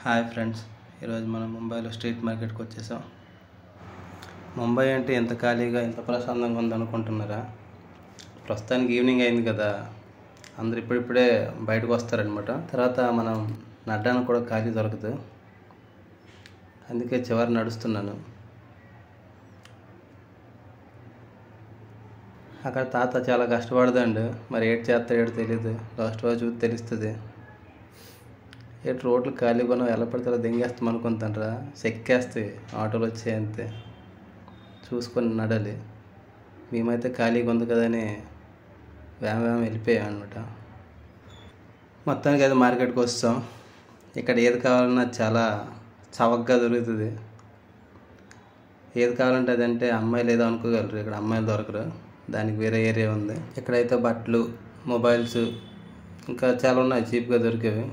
Hi friends, ఈరోజు మనం ముంబైలో స్ట్రీట్ మార్కెట్కి వచ్చేసాం. ముంబై అంటే ఎంత ఖాళీగా ఎంత ప్రశాంతంగా ఉందనుకుంటున్నారా? ప్రస్తుతానికి ఈవినింగ్ అయింది కదా, అందరు ఇప్పుడిప్పుడే బయటకు వస్తారనమాట. తర్వాత మనం నడడానికి కూడా ఖాళీ దొరకదు, అందుకే చివరి నడుస్తున్నాను. అక్కడ తాత చాలా కష్టపడదండి, మరి ఏడు చేస్తాడో తెలియదు, లాస్ట్ రోజు చూసి తెలుస్తుంది. ఏటు రోడ్లు ఖాళీగా ఉన్నావు, ఎలా పడితే అలా దెంగేస్తాం అనుకుంటానరా, చెక్కేస్తాయి ఆటోలు వచ్చాయి అంతే, చూసుకొని నడాలి. మేమైతే ఖాళీగా ఉంది కదని వేమ వెళ్ళిపోయాం అనమాట. మొత్తానికి అయితే మార్కెట్కి వస్తాం. ఇక్కడ ఏది కావాలన్నా చాలా చవకగా దొరుకుతుంది. ఏది కావాలంటే అదంటే అమ్మాయిలు ఏదో అనుకోగలరు, ఇక్కడ అమ్మాయిలు దొరకరు, దానికి వేరే ఏరియా ఉంది. ఇక్కడైతే బట్టలు, మొబైల్స్ ఇంకా చాలా ఉన్నాయి చీప్గా దొరికేవి.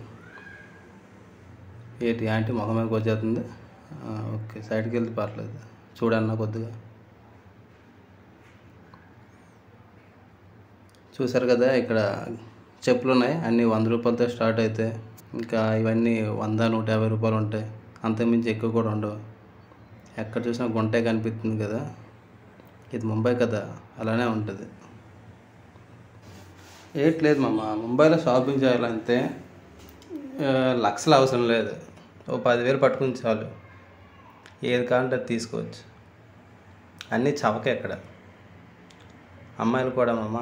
ఏంటి ఆంటీ మొహం మీద వచ్చేస్తుంది? ఓకే, సైడ్కి వెళ్తే పర్లేదు, చూడన్నా కొద్దిగా. చూసారు కదా, ఇక్కడ చెప్పులు ఉన్నాయి, అన్నీ 100 రూపాయలతో స్టార్ట్ అవుతాయి. ఇంకా ఇవన్నీ 100, 150 రూపాయలు ఉంటాయి, అంతకుమించి ఎక్కువ కూడా ఉండవు. ఎక్కడ చూసినా గుంటే కనిపిస్తుంది కదా, ఇది ముంబై కదా, అలానే ఉంటుంది. ఏట్లేదు మామ, ముంబైలో షాపింగ్ చేయాలంటే లక్షలు అవసరం లేదు, ఓ 10,000 పట్టుకుని చాలు, ఏది కావాలంటే అది తీసుకోవచ్చు. అన్నీ చవకే ఇక్కడ. అమ్మాయిలు కూడా మామ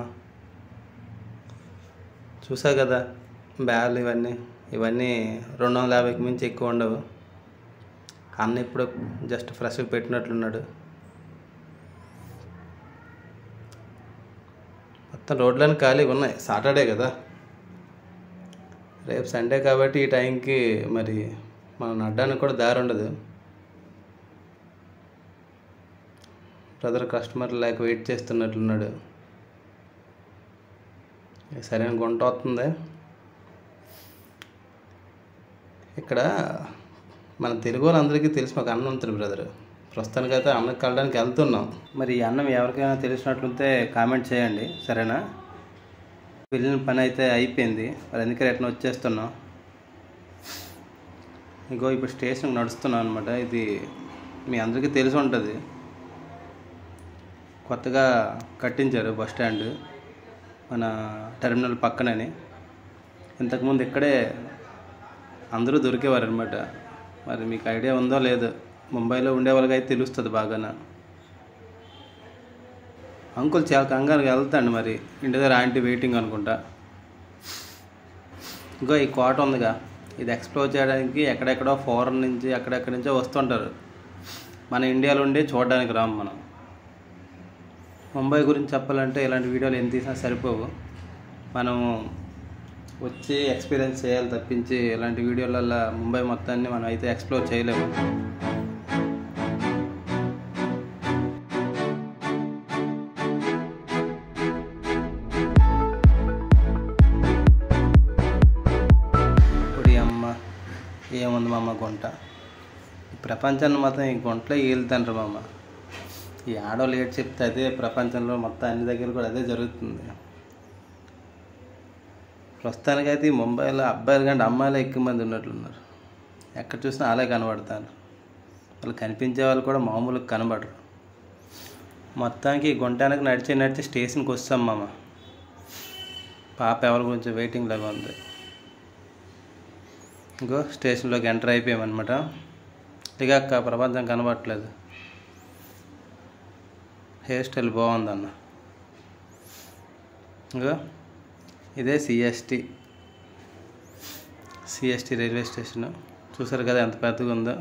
చూసా కదా, బ్యాగులు ఇవన్నీ 250కి మించి ఎక్కువ ఉండవు. అన్న ఇప్పుడు జస్ట్ ఫ్రెష్గా పెట్టినట్లున్నాడు. మొత్తం రోడ్లన్నీ ఖాళీగా ఉన్నాయి, సాటర్డే కదా, రేపు సండే కాబట్టి ఈ టైంకి మరి మనం నడడానికి కూడా దారి ఉండదు. బ్రదర్ కస్టమర్ లేక వెయిట్ చేస్తున్నట్లున్నాడు. సరైన గుంట వస్తుంది. ఇక్కడ మన తెలుగు వాళ్ళందరికీ తెలిసి మాకు అన్నం ఉంటుంది బ్రదర్. ప్రస్తుతానికి అయితే అన్నం కలడానికి వెళ్తున్నాం. మరి ఈ అన్నం ఎవరికైనా తెలిసినట్లుంటే కామెంట్ చేయండి, సరేనా? వెళ్ళిన పని అయితే అయిపోయింది, మరి అందుకే రిటర్న్ వచ్చేస్తున్నాం. ఇంకో ఇప్పుడు స్టేషన్కి నడుస్తున్నాం అనమాట. ఇది మీ అందరికీ తెలిసి ఉంటుంది, కొత్తగా కట్టించారు బస్ స్టాండ్ మన టెర్మినల్ పక్కనని. ఇంతకుముందు ఇక్కడే అందరూ దొరికేవారు అనమాట. మరి మీకు ఐడియా ఉందో లేదో, ముంబైలో ఉండే వాళ్ళకి అయితే తెలుస్తుంది బాగాన. అంకుల్ చాలా కంగారుగా వెళ్తాండి, మరి ఇంటి దగ్గర ఆంటీ వెయిటింగ్ అనుకుంటా. ఇంకో ఈ కోట ఉందిగా, ఇది ఎక్స్ప్లోర్ చేయడానికి ఎక్కడెక్కడో ఫారెన్ నుంచి ఎక్కడెక్కడి నుంచో వస్తుంటారు. మన ఇండియాలో ఉండి చూడడానికి రాము మనం. ముంబై గురించి చెప్పాలంటే ఇలాంటి వీడియోలు ఏం తీసినా సరిపోవు, మనం వచ్చి ఎక్స్పీరియన్స్ చేయాలి తప్పించి ఇలాంటి వీడియోలలో ముంబై మొత్తాన్ని మనం అయితే ఎక్స్ప్లోర్ చేయలేము. ఏముంది మామ గుంట, ఈ ప్రపంచాన్ని మొత్తం ఈ గుంటలో ఏలుతాండ్రు మామ. ఈ ఆడవాళ్ళు ఏడు చెప్తే అదే ప్రపంచంలో మొత్తం అన్ని దగ్గర కూడా అదే జరుగుతుంది. ప్రస్తుతానికైతే ఈ ముంబైలో అబ్బాయిలు కంటే అమ్మాయిలు ఎక్కువ మంది ఉన్నట్లున్నారు. ఎక్కడ చూసినా అలాగే కనబడతారు. వాళ్ళు కనిపించే వాళ్ళు కూడా మామూలుగా కనబడరు. మొత్తానికి ఈ గుంటానికి నడిచి స్టేషన్కి వస్తాం మామ. పాప ఎవరి గురించి వెయిటింగ్ లాగా ఉంది. ఇంకో స్టేషన్లోకి ఎంటర్ అయిపోయామన్నమాట. ఇక ప్రపంచం కనబడట్లేదు. హెయిర్ స్టైల్ బాగుందన్న. ఇంకో ఇదే సిఎస్టీ రైల్వే స్టేషన్. చూసారు కదా ఎంత పెద్దగా ఉందో.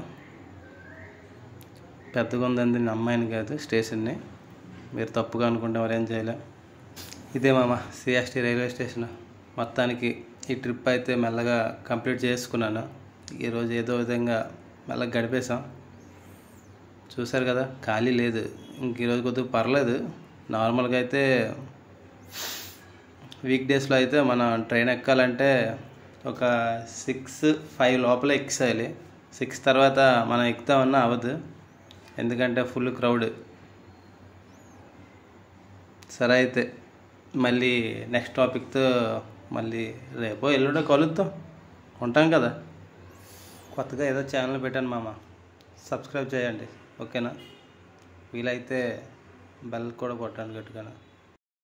పెద్దగా ఉందని నేను అమ్మాయిని కాదు, స్టేషన్ని. మీరు తప్పుగా అనుకుంటే మరేం చేయలే. ఇదే మామ సిఎస్టీ రైల్వే స్టేషన్. మొత్తానికి ఈ ట్రిప్ అయితే మెల్లగా కంప్లీట్ చేసుకున్నాను. ఈరోజు ఏదో విధంగా మెల్లగా గడిపేశాం. చూసారు కదా, ఖాళీ లేదు. ఇంక ఈరోజు కొద్దిగా పర్లేదు. నార్మల్గా అయితే వీక్ డేస్లో అయితే మనం ట్రైన్ ఎక్కాలంటే ఒక 6-5 లోపల ఎక్కేయాలి. 6 తర్వాత మనం ఎక్కుతామన్నా అవ్వదు, ఎందుకంటే ఫుల్ క్రౌడ్. సరే అయితే మళ్ళీ నెక్స్ట్ టాపిక్తో మళ్ళీ రేపో ఎల్లుండో కలుద్దాం. ఉంటాం కదా. కొత్తగా ఏదో ఛానల్ పెట్టాను మామ, సబ్స్క్రైబ్ చేయండి ఓకేనా? వీలైతే బెల్ కూడా కొట్టండి గట్టిగా.